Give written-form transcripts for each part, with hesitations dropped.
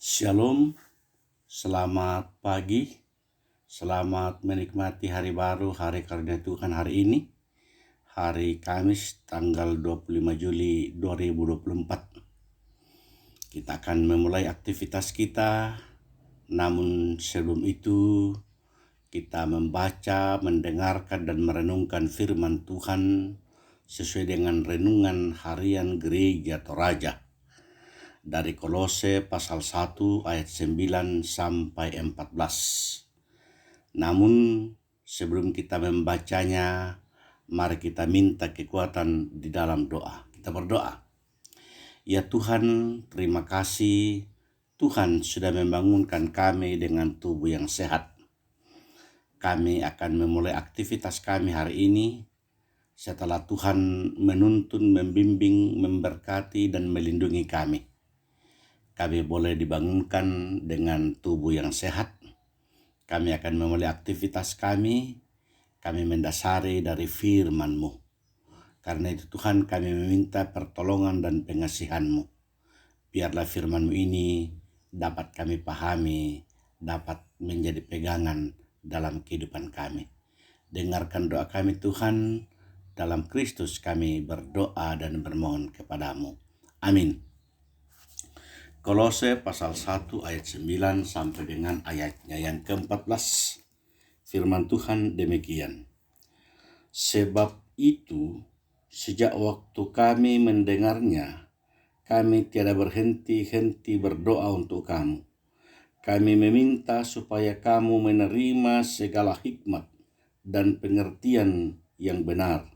Shalom, selamat pagi, selamat menikmati hari baru, hari karunia Tuhan hari ini, hari Kamis tanggal 25 Juli 2024. Kita akan memulai aktivitas kita, namun sebelum itu kita membaca, mendengarkan dan merenungkan firman Tuhan sesuai dengan renungan harian gereja Toraja. Dari Kolose pasal 1 ayat 9 sampai 14. Namun sebelum kita membacanya, mari kita minta kekuatan di dalam doa. Kita berdoa. Ya Tuhan, terima kasih Tuhan sudah membangunkan kami dengan tubuh yang sehat. Kami akan memulai aktivitas kami hari ini setelah Tuhan menuntun, membimbing, memberkati dan melindungi kami. Kami boleh dibangunkan dengan tubuh yang sehat. Kami akan memulai aktivitas kami mendasari dari firman-Mu. Karena itu Tuhan, kami meminta pertolongan dan pengasihan-Mu. Biarlah firman-Mu ini dapat kami pahami, dapat menjadi pegangan dalam kehidupan kami. Dengarkan doa kami Tuhan, dalam Kristus kami berdoa dan bermohon kepadamu. Amin. Kolose pasal 1 ayat 9 sampai dengan ayatnya yang ke-14. Firman Tuhan demikian. Sebab itu, sejak waktu kami mendengarnya, kami tiada berhenti-henti berdoa untuk kamu. Kami meminta supaya kamu menerima segala hikmat dan pengertian yang benar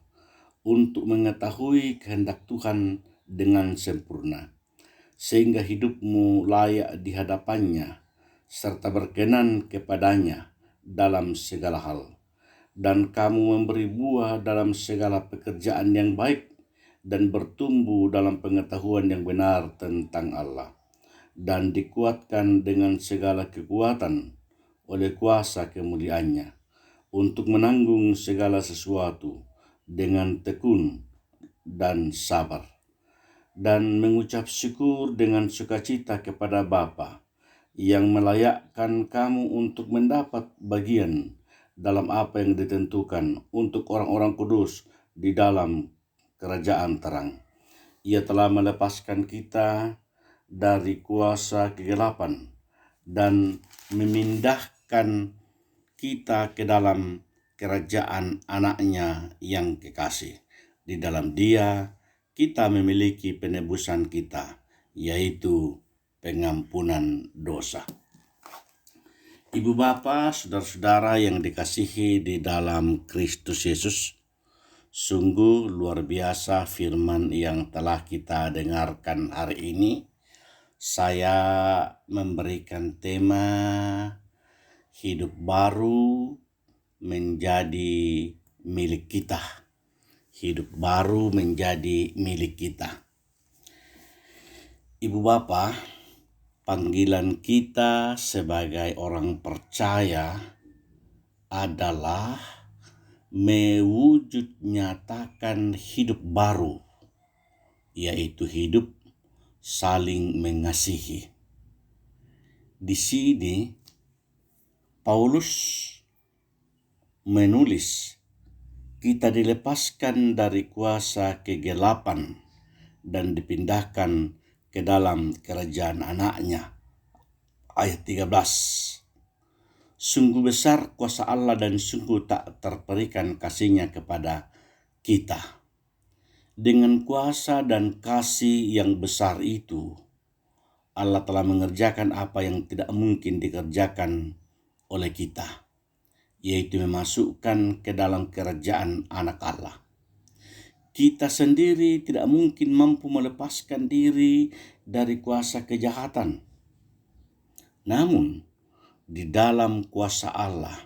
untuk mengetahui kehendak Tuhan dengan sempurna, sehingga hidupmu layak di hadapannya, serta berkenan kepadanya dalam segala hal. Dan kamu memberi buah dalam segala pekerjaan yang baik, dan bertumbuh dalam pengetahuan yang benar tentang Allah, dan dikuatkan dengan segala kekuatan oleh kuasa kemuliaannya, untuk menanggung segala sesuatu dengan tekun dan sabar, dan mengucap syukur dengan sukacita kepada Bapa yang melayakkan kamu untuk mendapat bagian dalam apa yang ditentukan untuk orang-orang kudus di dalam kerajaan terang. Ia telah melepaskan kita dari kuasa kegelapan dan memindahkan kita ke dalam kerajaan anaknya yang kekasih. Di dalam Dia kita memiliki penebusan kita, yaitu pengampunan dosa. Ibu bapa, saudara-saudara yang dikasihi di dalam Kristus Yesus, sungguh luar biasa firman yang telah kita dengarkan hari ini. Saya memberikan tema hidup baru menjadi milik kita. Hidup baru menjadi milik kita. Ibu bapa, panggilan kita sebagai orang percaya adalah mewujud nyatakan hidup baru, yaitu hidup saling mengasihi. Di sini Paulus menulis, kita dilepaskan dari kuasa kegelapan dan dipindahkan ke dalam kerajaan anaknya. Ayat 13. Sungguh besar kuasa Allah dan sungguh tak terperikan kasih-Nya kepada kita. Dengan kuasa dan kasih yang besar itu, Allah telah mengerjakan apa yang tidak mungkin dikerjakan oleh kita, yaitu memasukkan ke dalam kerajaan anak Allah. Kita sendiri tidak mungkin mampu melepaskan diri dari kuasa kejahatan. Namun, di dalam kuasa Allah,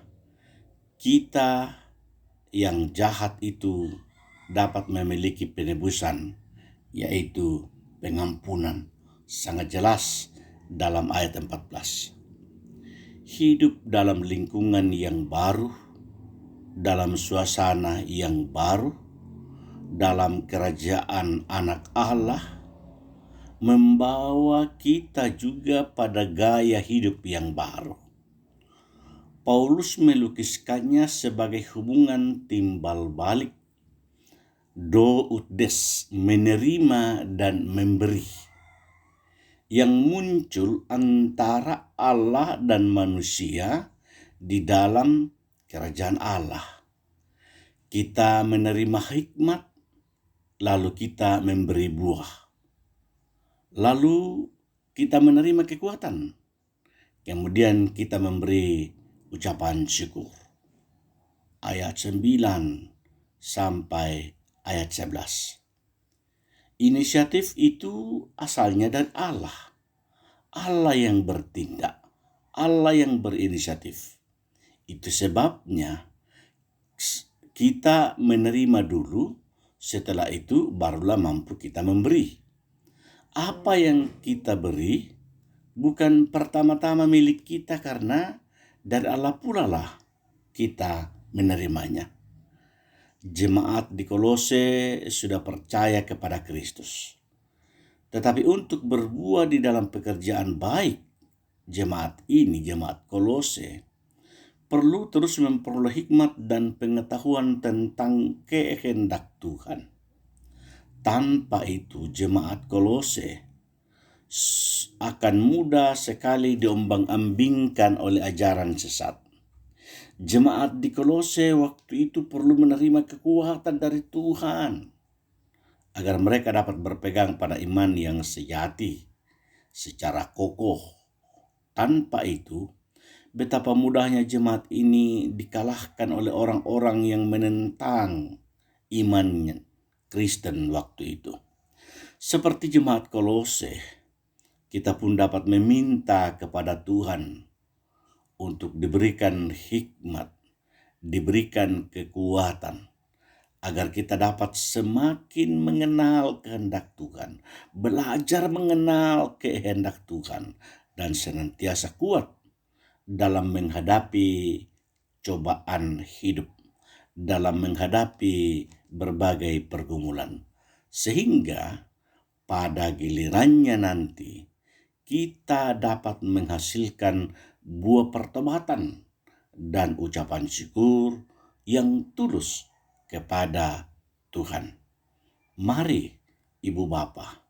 kita yang jahat itu dapat memiliki penebusan, yaitu pengampunan. Sangat jelas dalam ayat 14. Hidup dalam lingkungan yang baru, dalam suasana yang baru, dalam kerajaan anak Allah, membawa kita juga pada gaya hidup yang baru. Paulus melukiskannya sebagai hubungan timbal balik, do ut des, menerima dan memberi, yang muncul antara Allah dan manusia di dalam kerajaan Allah. Kita menerima hikmat, lalu kita memberi buah. Lalu kita menerima kekuatan, kemudian kita memberi ucapan syukur. Ayat 9 sampai ayat 11. Inisiatif itu asalnya dari Allah. Allah yang bertindak, Allah yang berinisiatif. Itu sebabnya kita menerima dulu, setelah itu barulah mampu kita memberi. Apa yang kita beri bukan pertama-tama milik kita, karena dari Allah pula lah kita menerimanya. Jemaat di Kolose sudah percaya kepada Kristus. Tetapi untuk berbuah di dalam pekerjaan baik, jemaat Kolose, perlu terus memperoleh hikmat dan pengetahuan tentang kehendak Tuhan. Tanpa itu, jemaat Kolose akan mudah sekali diombang-ambingkan oleh ajaran sesat. Jemaat di Kolose waktu itu perlu menerima kekuatan dari Tuhan agar mereka dapat berpegang pada iman yang sejati secara kokoh. Tanpa itu, betapa mudahnya jemaat ini dikalahkan oleh orang-orang yang menentang imannya Kristen waktu itu. Seperti jemaat Kolose, kita pun dapat meminta kepada Tuhan untuk diberikan hikmat, diberikan kekuatan, agar kita dapat semakin mengenal kehendak Tuhan, belajar mengenal kehendak Tuhan, dan senantiasa kuat dalam menghadapi cobaan hidup, dalam menghadapi berbagai pergumulan, sehingga pada gilirannya nanti kita dapat menghasilkan buah pertobatan dan ucapan syukur yang tulus kepada Tuhan. Mari Ibu Bapa,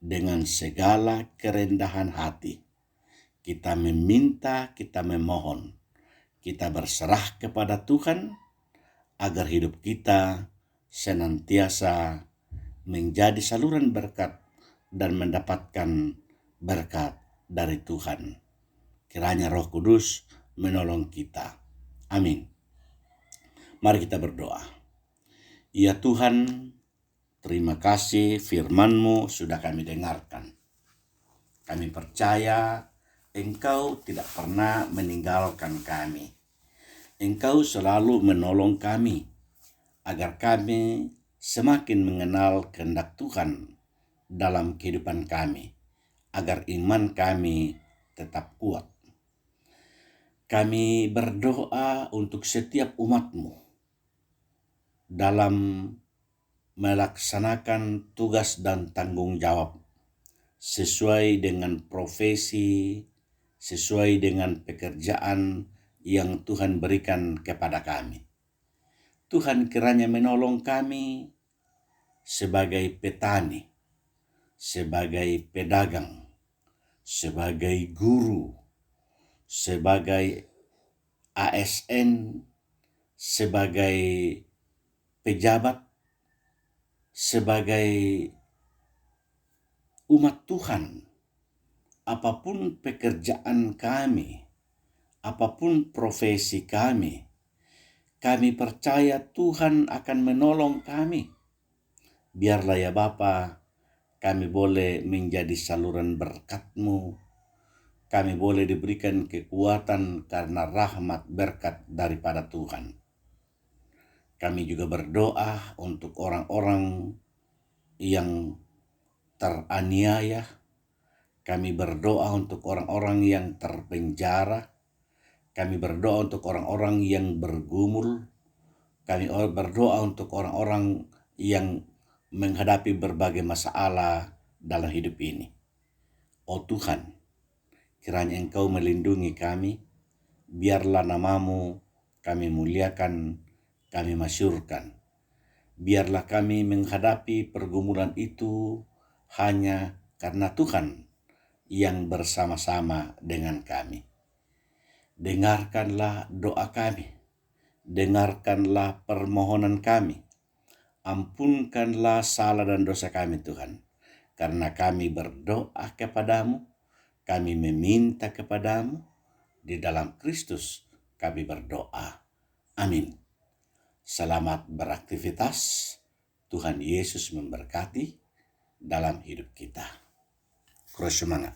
dengan segala kerendahan hati, kita meminta, kita memohon, kita berserah kepada Tuhan agar hidup kita senantiasa menjadi saluran berkat dan mendapatkan berkat dari Tuhan. Kiranya Roh Kudus menolong kita. Amin. Mari kita berdoa. Ya Tuhan, terima kasih firman-Mu sudah kami dengarkan. Kami percaya Engkau tidak pernah meninggalkan kami. Engkau selalu menolong kami agar kami semakin mengenal kehendak Tuhan dalam kehidupan kami, agar iman kami tetap kuat. Kami berdoa untuk setiap umat-Mu dalam melaksanakan tugas dan tanggung jawab sesuai dengan profesi, sesuai dengan pekerjaan yang Tuhan berikan kepada kami. Tuhan kiranya menolong kami sebagai petani, sebagai pedagang, sebagai guru, sebagai ASN, sebagai pejabat, sebagai umat Tuhan. Apapun pekerjaan kami, apapun profesi kami percaya Tuhan akan menolong kami. Biarlah ya Bapa, kami boleh menjadi saluran berkat-Mu. Kami boleh diberikan kekuatan karena rahmat berkat daripada Tuhan. Kami juga berdoa untuk orang-orang yang teraniaya. Kami berdoa untuk orang-orang yang terpenjara. Kami berdoa untuk orang-orang yang bergumul. Kami berdoa untuk orang-orang yang menghadapi berbagai masalah dalam hidup ini. Oh Tuhan, kiranya Engkau melindungi kami, biarlah namamu kami muliakan, kami masyurkan. Biarlah kami menghadapi pergumulan itu hanya karena Tuhan yang bersama-sama dengan kami. Dengarkanlah doa kami, dengarkanlah permohonan kami, ampunkanlah salah dan dosa kami Tuhan, karena kami berdoa kepadamu, kami meminta kepadamu, di dalam Kristus kami berdoa. Amin. Selamat beraktivitas. Tuhan Yesus memberkati dalam hidup kita. Terus semangat.